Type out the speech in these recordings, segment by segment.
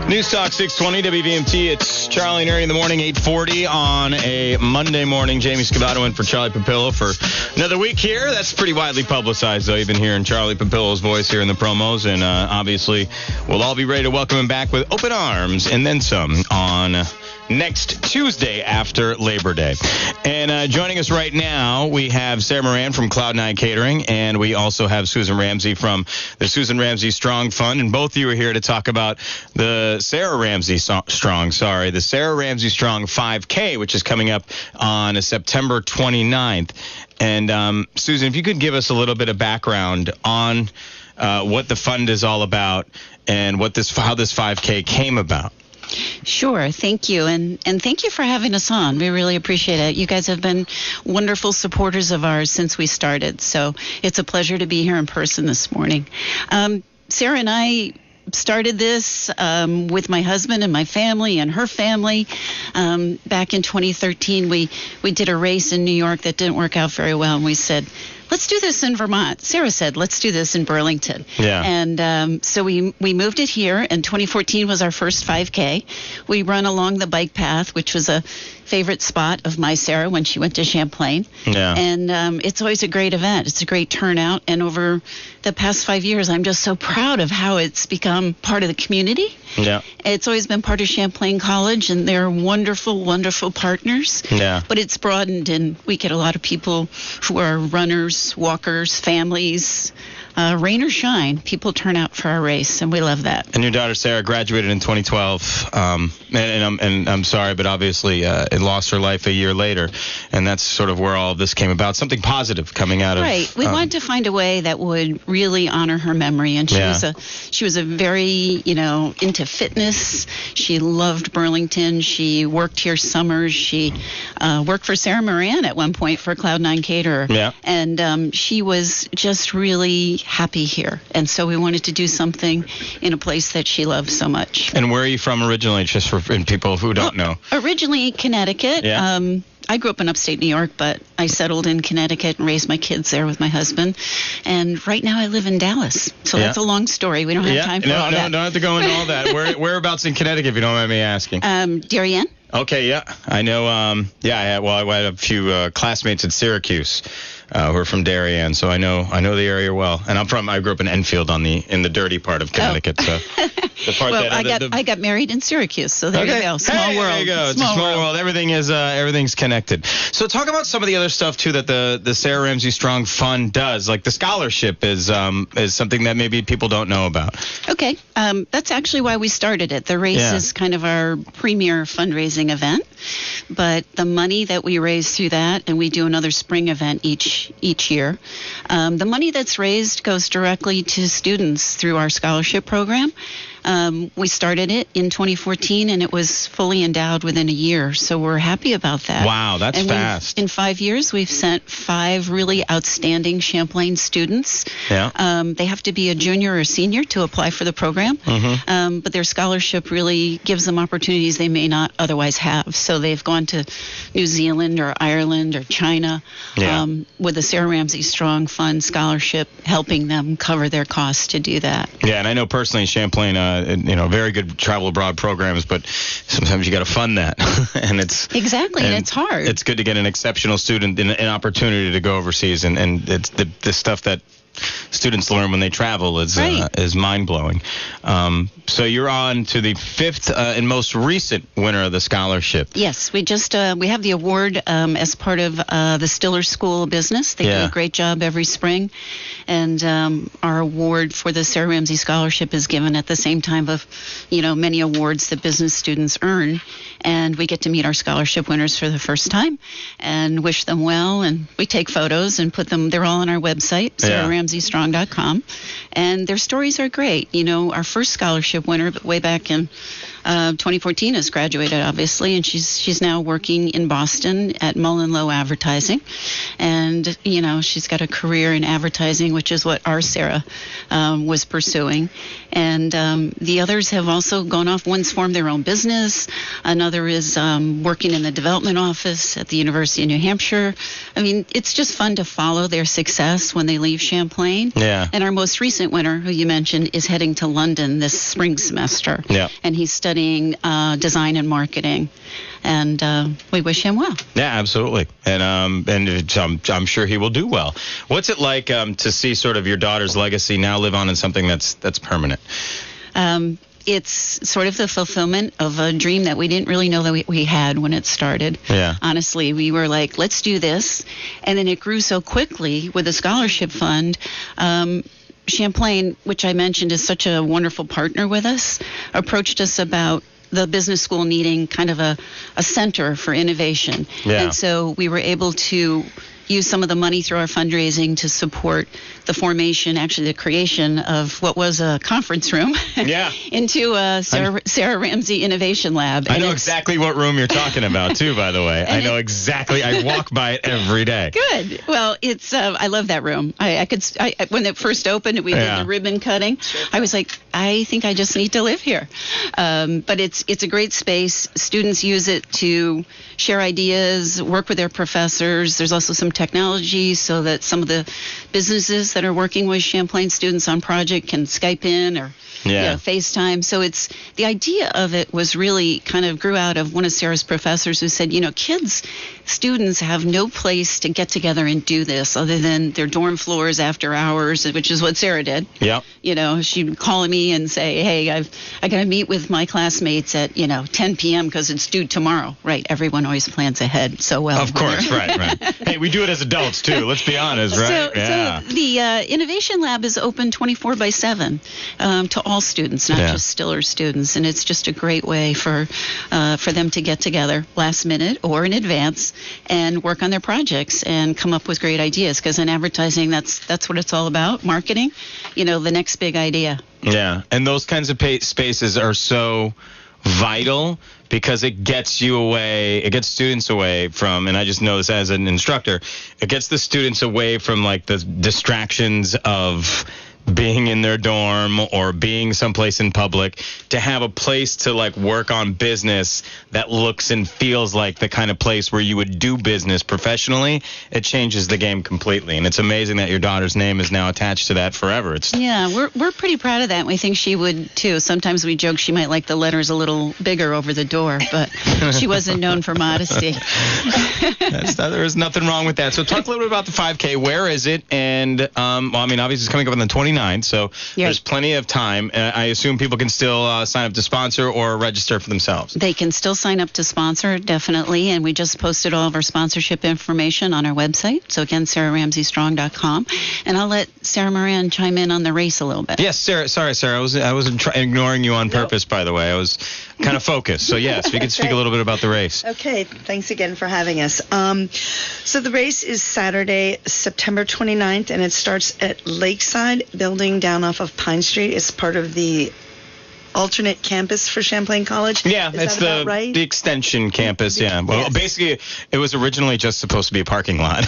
News Talk 620 WVMT. It's Charlie and Ernie in the morning, 8:40 on a Monday morning. Jamie Scavato in for Charlie Papillo for another week here. That's pretty widely publicized, though. You've been hearing Charlie Papillo's voice here in the promos, and obviously we'll all be ready to welcome him back with open arms and then some on next Tuesday after Labor Day. And joining us right now, we have Sarah Moran from Cloud9 Catering, and we also have Susan Ramsey from the Susan Ramsey Strong Fund. And both of you are here to talk about the Sarah Ramsey Strong 5K, which is coming up on September 29th. And Susan, if you could give us a little bit of background on what the fund is all about and how this 5K came about. Sure. Thank you. And thank you for having us on. We really appreciate it. You guys have been wonderful supporters of ours since we started. So it's a pleasure to be here in person this morning. Sarah and I started this with my husband and my family and her family. Back in 2013, we did a race in New York that didn't work out very well. And we said, let's do this in Vermont. Sarah said, let's do this in Burlington. Yeah. And so we moved it here, and 2014 was our first 5K. We run along the bike path, which was a favorite spot of my Sarah when she went to Champlain. Yeah. And it's always a great event. It's a great turnout. And over the past 5 years, I'm just so proud of how it's become part of the community. Yeah. It's always been part of Champlain College, and they're wonderful, wonderful partners. Yeah. But it's broadened, and we get a lot of people who are runners, walkers, families. Rain or shine, people turn out for our race, and we love that. And your daughter Sarah graduated in 2012, and I'm sorry, but obviously it lost her life a year later, and that's sort of where all of this came about. Something positive coming out of right. We wanted to find a way that would really honor her memory, and she was a very into fitness. She loved Burlington. She worked here summers. She worked for Sarah Moran at one point for Cloud9 Caterer. Yeah. And she was just really happy here, and so we wanted to do something in a place that she loves so much. And where are you from originally, just for people who don't know? Originally Connecticut. Yeah. I grew up in upstate New York, but I settled in Connecticut and raised my kids there with my husband. And right now I live in Dallas. So that's a long story. We don't have time for all that. No, don't have to go into all that. Whereabouts in Connecticut, if you don't mind me asking? Darien. Okay, yeah. I know, I had a few classmates at Syracuse who are from Darien, so I know the area well. And I grew up in Enfield in the dirty part of Connecticut. So the part I got married in Syracuse, so there you go. Small world. There you go. It's a small world. Everything's connected. So talk about some of the other stuff too that the Sarah Ramsey Strong Fund does. Like the scholarship is something that maybe people don't know about. Okay, that's actually why we started it. The race is kind of our premier fundraising event, but the money that we raise through that, and we do another spring event each year, the money that's raised goes directly to students through our scholarship program. We started it in 2014, and it was fully endowed within a year, so we're happy about that. Wow, that's fast. In 5 years, we've sent 5 really outstanding Champlain students. Yeah. They have to be a junior or senior to apply for the program, but their scholarship really gives them opportunities they may not otherwise have. So they've gone to New Zealand or Ireland or China with the Sarah Ramsey Strong Fund scholarship, helping them cover their costs to do that. Yeah, and I know personally Champlain, very good travel abroad programs, but sometimes you got to fund that, and it's hard. It's good to get an exceptional student an opportunity to go overseas, and it's the stuff that students learn when they travel is mind-blowing. So you're on to the 5th and most recent winner of the scholarship. Yes, we just we have the award as part of the Stiller School of Business. They do a great job every spring, and our award for the Sarah Ramsey Scholarship is given at the same time of many awards that business students earn, and we get to meet our scholarship winners for the first time and wish them well, and we take photos and put them. They're all on our website, SarahRamseyStrong.com, and their stories are great. Our first scholarship winner way back in 2014 has graduated, obviously, and she's now working in Boston at Mullen Lowe Advertising. And, she's got a career in advertising, which is what our Sarah was pursuing. And the others have also gone off. One's formed their own business. Another is working in the development office at the University of New Hampshire. I mean, it's just fun to follow their success when they leave Champlain. Yeah. And our most recent winner, who you mentioned, is heading to London this spring semester. Yeah. And he's studying design and marketing. And we wish him well. Yeah, absolutely. And I'm sure he will do well. What's it like to see sort of your daughter's legacy now live on in something that's permanent? It's sort of the fulfillment of a dream that we didn't really know that we had when it started. Yeah. Honestly, we were like, let's do this. And then it grew so quickly with the scholarship fund. Champlain, which I mentioned is such a wonderful partner with us, approached us about the business school needing kind of a center for innovation. Yeah. And so we were able to use some of the money through our fundraising to support the formation, actually the creation of what was a conference room into a Sarah Ramsey Innovation Lab. I know exactly what room you're talking about, too, by the way. I know exactly. I walk by it every day. Good. Well, it's I love that room. I when it first opened, we did the ribbon cutting. I was like, I think I just need to live here. But it's a great space. Students use it to share ideas, work with their professors. There's also some technology so that some of the businesses that are working with Champlain students on project can Skype in or FaceTime. So it's the idea of it was really kind of grew out of one of Sarah's professors who said, students have no place to get together and do this other than their dorm floors after hours, which is what Sarah did. Yeah. She'd call me and say, hey, I got to meet with my classmates at, 10 p.m. because it's due tomorrow. Right. Everyone always plans ahead so well. Of course. Right. Hey, we do it as adults, too. Let's be honest, right? So the Innovation Lab is open 24/7 to all students, not just Stiller students. And it's just a great way for them to get together last minute or in advance and work on their projects and come up with great ideas. Because in advertising, that's what it's all about, marketing, the next big idea. Yeah, and those kinds of spaces are so vital because it gets students away from, and I just know this as an instructor, it gets the students away from like the distractions of being in their dorm or being someplace in public, to have a place to like work on business that looks and feels like the kind of place where you would do business professionally. It changes the game completely, and it's amazing that your daughter's name is now attached to that forever. We're pretty proud of that. We think she would too. Sometimes we joke she might like the letters a little bigger over the door, but she wasn't known for modesty. There's nothing wrong with that. So talk a little bit about the 5K. Where is it? And obviously it's coming up on the 29th. So there's plenty of time. I assume people can still sign up to sponsor or register for themselves. They can still sign up to sponsor, definitely. And we just posted all of our sponsorship information on our website. So again, SarahRamseyStrong.com. And I'll let Sarah Moran chime in on the race a little bit. Yes, Sarah. Sorry, Sarah. I wasn't ignoring you on purpose, by the way. I was kind of focused. So yes, we can speak a little bit about the race. Okay. Thanks again for having us. So the race is Saturday, September 29th, and it starts at Lakeside Building down off of Pine Street. It's part of the alternate campus for Champlain College. Yeah, it's the extension campus. Yeah. Well, basically, it was originally just supposed to be a parking lot.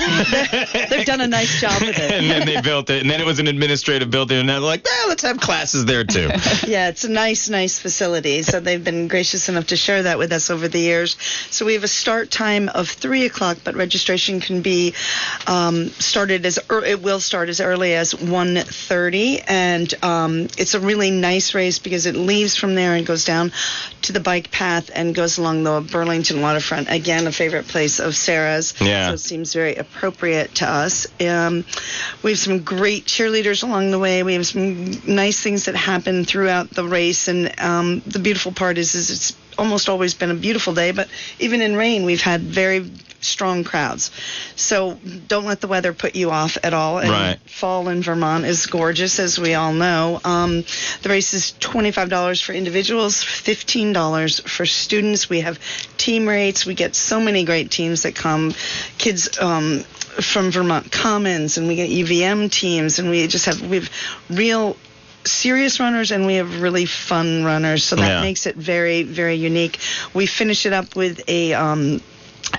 They've done a nice job with it. And then they built it, and then it was an administrative building, and they're like, let's have classes there too. Yeah, it's a nice facility. So they've been gracious enough to share that with us over the years. So we have a start time of 3:00, but registration can be started it will start as early as 1:30, and it's a really nice race because it leaves from there and goes down to the bike path and goes along the Burlington waterfront. Again, a favorite place of Sarah's. Yeah. So it seems very appropriate to us. We have some great cheerleaders along the way. We have some nice things that happen throughout the race. And the beautiful part is it's almost always been a beautiful day, but even in rain, we've had very strong crowds. So don't let the weather put you off at all. And fall in Vermont is gorgeous, as we all know. The race is $25 for individuals, $15 for students. We have team rates. We get so many great teams that come. Kids from Vermont Commons, and we get UVM teams, and we have real serious runners and we have really fun runners, so that makes it very, very unique. We finish it up with a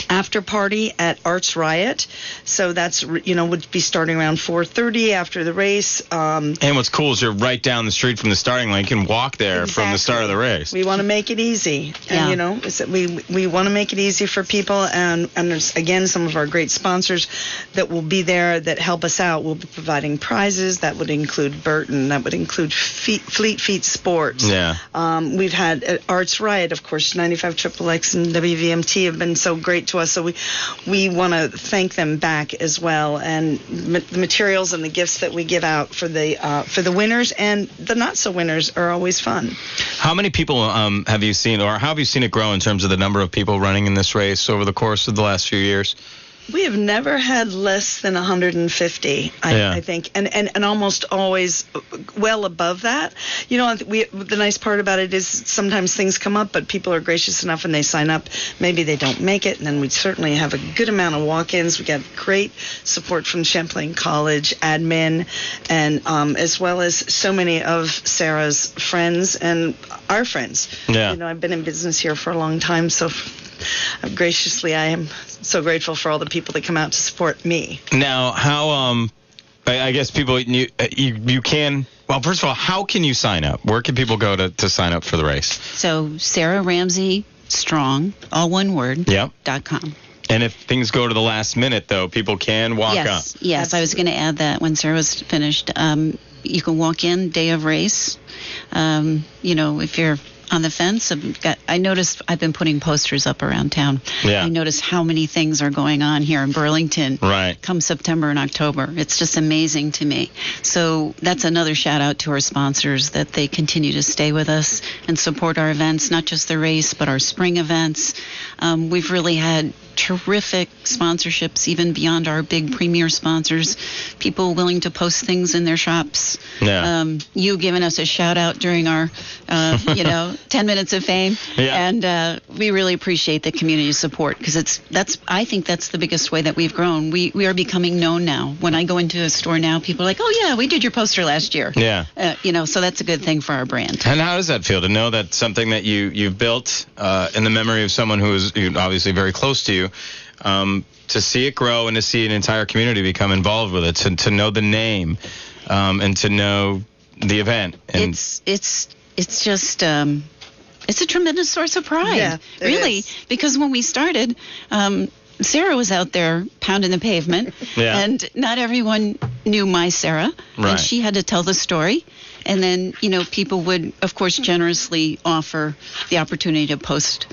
after party at Arts Riot, so that's would be starting around 4:30 after the race. And what's cool is you're right down the street from the starting line. You can walk there from the start of the race. We want to make it easy, and we want to make it easy for people. And there's again some of our great sponsors that will be there that help us out. We'll be providing prizes. That would include Burton. That would include Fleet Feet Sports. Yeah. We've had at Arts Riot, of course, 95 XXX and WVMT have been so great to us, so we want to thank them back as well. And the materials and the gifts that we give out for the winners and the not so winners are always fun. How many people have you seen, or how have you seen it grow in terms of the number of people running in this race over the course of the last few years? We have never had less than 150, I think, and almost always well above that. The nice part about it is sometimes things come up, but people are gracious enough and they sign up. Maybe they don't make it, and then we certainly have a good amount of walk-ins. We got great support from Champlain College admin, and as well as so many of Sarah's friends and our friends. Yeah. I've been in business here for a long time, so graciously I am so grateful for all the people that come out to support me. Now, how I guess people you can, well, first of all, how can you sign up? Where can people go to sign up for the race? So Sarah Ramsey Strong, all one word, .com. And if things go to the last minute, though, people can walk up. Yes, I was going to add that when Sarah was finished. You can walk in day of race. If you're on the fence, I noticed I've been putting posters up around town. Yeah. I noticed how many things are going on here in Burlington. Right. Come September and October. It's just amazing to me. So that's another shout out to our sponsors that they continue to stay with us and support our events, not just the race, but our spring events. We've really had terrific sponsorships, even beyond our big premier sponsors, people willing to post things in their shops. Yeah. You giving us a shout out during our, 10 minutes of fame. Yeah. And we really appreciate the community support, because I think that's the biggest way that we've grown. We are becoming known now. When I go into a store now, people are like, oh yeah, we did your poster last year. Yeah. So that's a good thing for our brand. And how does that feel to know that something that you've built in the memory of someone who is obviously very close to you, to see it grow and to see an entire community become involved with it, to know the name, and to know the event. And it's just it's a tremendous source of pride. Yeah, really, because when we started, Sarah was out there pounding the pavement, and not everyone knew my Sarah, and she had to tell the story. And then, people would, of course, generously offer the opportunity to post,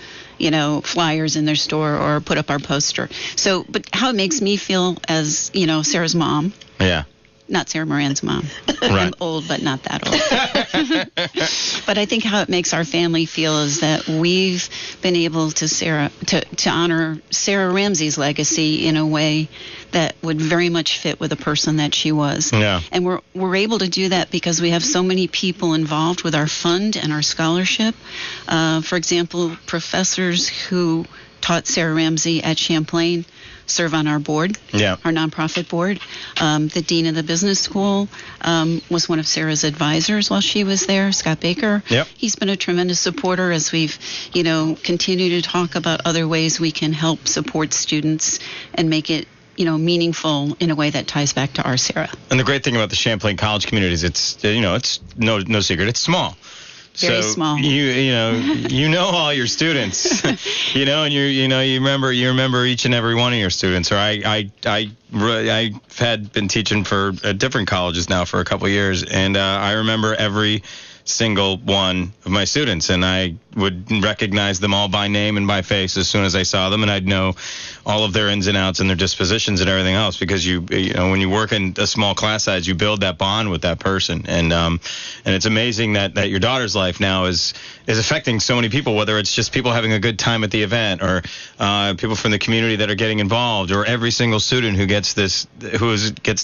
flyers in their store or put up our poster. So, but how it makes me feel as, Sarah's mom. Yeah. Not Sarah Moran's mom. Right. I'm old, but not that old. But I think how it makes our family feel is that we've been able to honor Sarah Ramsey's legacy in a way that would very much fit with the person that she was. Yeah. And we're able to do that because we have so many people involved with our fund and our scholarship. For example, professors who taught Sarah Ramsey at Champlain serve on our board, our nonprofit board. The dean of the business school was one of Sarah's advisors while she was there, Scott Baker. Yep. He's been a tremendous supporter as we've, continued to talk about other ways we can help support students and make it, meaningful in a way that ties back to our Sarah. And the great thing about the Champlain College community is it's no secret, it's small. Very small. You know all your students, and you remember each and every one of your students. Or I've been teaching for different colleges now for a couple of years, and I remember every single one of my students, and I would recognize them all by name and by face as soon as I saw them, and I'd know all of their ins and outs and their dispositions and everything else, because when you work in a small class size, you build that bond with that person, and it's amazing that your daughter's life now is affecting so many people, whether it's just people having a good time at the event, or people from the community that are getting involved, or every single student who gets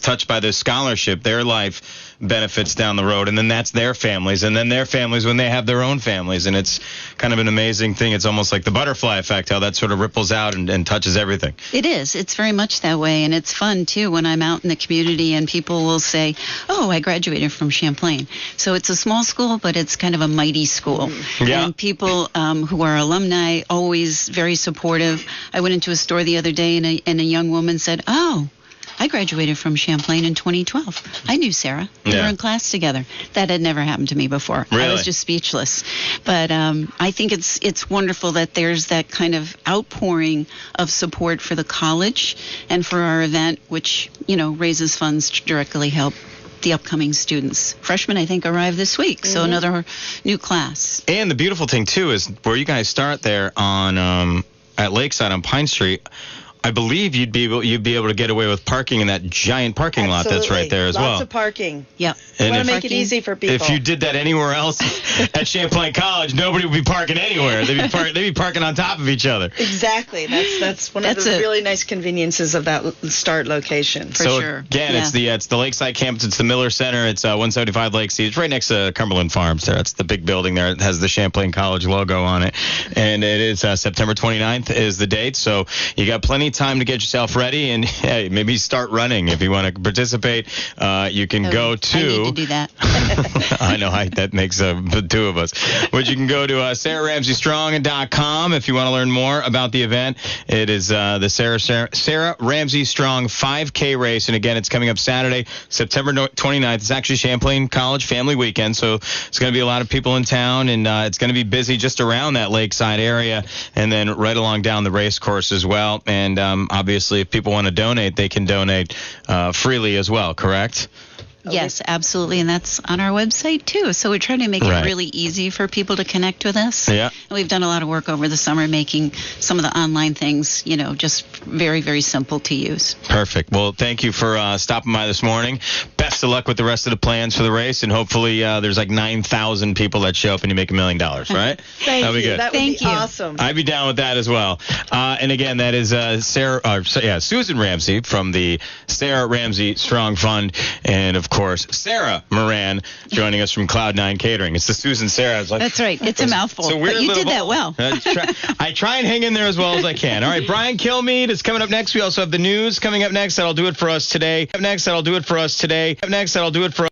touched by this scholarship, their life benefits down the road, and then that's their families, and then their families when they have their own families, and it's kind of an amazing thing. It's almost like the butterfly effect, how that sort of ripples out and touches everything. It is. It's very much that way. And it's fun, too, when I'm out in the community and people will say, oh, I graduated from Champlain. So it's a small school, but it's kind of a mighty school. Yeah. And people who are alumni, always very supportive. I went into a store the other day and a young woman said, oh, I graduated from Champlain in 2012. I knew Sarah. We were in class together. That had never happened to me before. Really? I was just speechless. But I think it's wonderful that there's that kind of outpouring of support for the college and for our event, which, raises funds to directly help the upcoming students. Freshmen, I think, arrive this week, so another new class. And the beautiful thing, too, is where you guys start there on at Lakeside on Pine Street, I believe you'd be able to get away with parking in that giant parking lot that's right there as well. Lots of parking. Yep. And want to make it easy for people. If you did that anywhere else at Champlain College, nobody would be parking anywhere. They'd be parking on top of each other. Exactly. That's one of the really nice conveniences of that start location. For sure. Again, it's the Lakeside campus. It's the Miller Center. It's 175 Lake Sea. It's right next to Cumberland Farms there. It's the big building there. It has the Champlain College logo on it. And it is September 29th is the date. So you got plenty of time to get yourself ready and maybe start running. If you want to participate, you can go to... I need to do that. I know that makes the two of us. But you can go to SarahRamseyStrong.com if you want to learn more about the event. It is the Sarah Ramsey Strong 5K race. And again, it's coming up Saturday, September 29th. It's actually Champlain College Family Weekend. So it's going to be a lot of people in town, and it's going to be busy just around that lakeside area and then right along down the race course as well. And obviously, if people want to donate, they can donate freely as well, correct? Yes, absolutely, and that's on our website, too. So we're trying to make it really easy for people to connect with us. Yeah. And we've done a lot of work over the summer making some of the online things, just very, very simple to use. Perfect. Well, thank you for stopping by this morning. Best of luck with the rest of the plans for the race, and hopefully there's like 9,000 people that show up and you make $1 million, right? That'd be good. That would be awesome. I'd be down with that as well. And again, that is Susan Ramsey from the Sarah Ramsey Strong Fund, and of course, Sarah Moran joining us from Cloud9 Catering. It's the Susan Sarah. That's right. It's a mouthful. But you did that well. I try and hang in there as well as I can. All right, Brian Kilmeade is coming up next. We also have the news coming up next. That'll do it for us today.